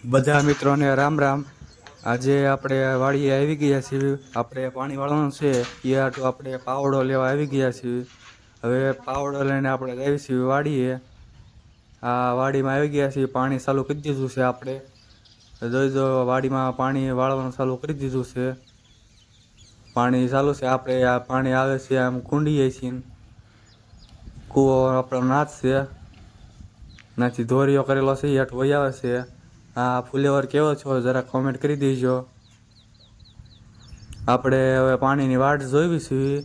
બધા મિત્રોને રામ રામ। આજે આપણે વાડીએ આવી ગયા છીએ। આપણે પાણી વાળવાનું છે એ હાટુ આપણે પાવડો લેવા આવી ગયા છીએ। હવે પાવડો લઈને આપણે જઈએ છીએ વાડીએ। આ વાડીમાં આવી ગયા છીએ, પાણી ચાલુ કરી દીધું છે। આપણે જોઈજો વાડીમાં પાણી વાળવાનું ચાલુ કરી દીધું છે। પાણી ચાલુ છે। આપણે આ પાણી આવે છે આમ કુંડીએ છીએ। કૂવો આપણો નાથ છે, નાથી ધોરીઓ કરેલો છે, હેઠ વહી આવે છે। આ ફુલેવર કેવો છો જરા કોમેન્ટ કરી દેજો। આપણે હવે પાણીની વાટ જોઈવી છીએ।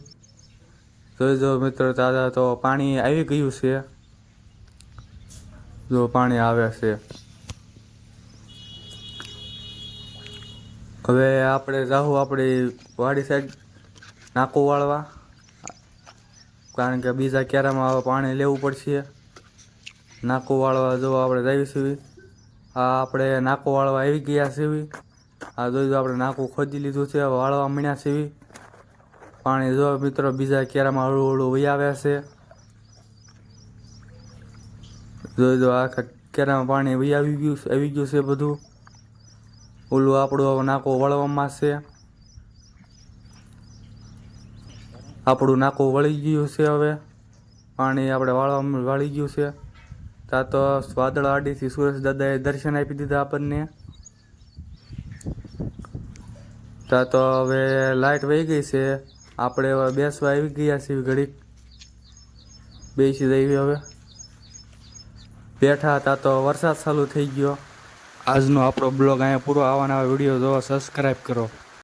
જોઈજો મિત્રો, દાદા તો પાણી આવી ગયું છે। જો પાણી આવે છે। હવે આપણે જાઉં આપણી વાડી સાઈડ નાકું વાળવા, કારણ કે બીજા ક્યારામાં હવે પાણી લેવું પડશે। નાકું વાળવા જો આપણે જઈએ છીએ। આ આપણે નાકું વાળવા આવી ગયા છીએ। આ જોઈજો આપણે નાકું ખોદી લીધું છે, વાળવા મીણ્યા છીએ। પાણી જો મિત્રો બીજા ક્યારામાં હળવું હળવું વહી આવે છે। જોઈજો આખા ક્યારામાં પાણી વહી આવી ગયું છે બધું। ઓલું આપણું નાકું વળવામાં છે। આપણું નાકું વળી ગયું છે। હવે પાણી આપણે વાળી ગયું છે। ત્યાં તો વાદળ આડીથી સુરેશ દાદાએ દર્શન આપી દીધા આપણને। ત્યાં તો હવે લાઇટ વહી ગઈ છે। આપણે હવે બેસવા આવી ગયા છીએ, ઘડીક બેસી જઈએ। હવે બેઠા હતા તો વરસાદ ચાલુ થઈ ગયો। આજનો આપણો બ્લોગ અહીંયા પૂરો। આવા નવા વિડીયો જોવા સબસ્ક્રાઈબ કરો।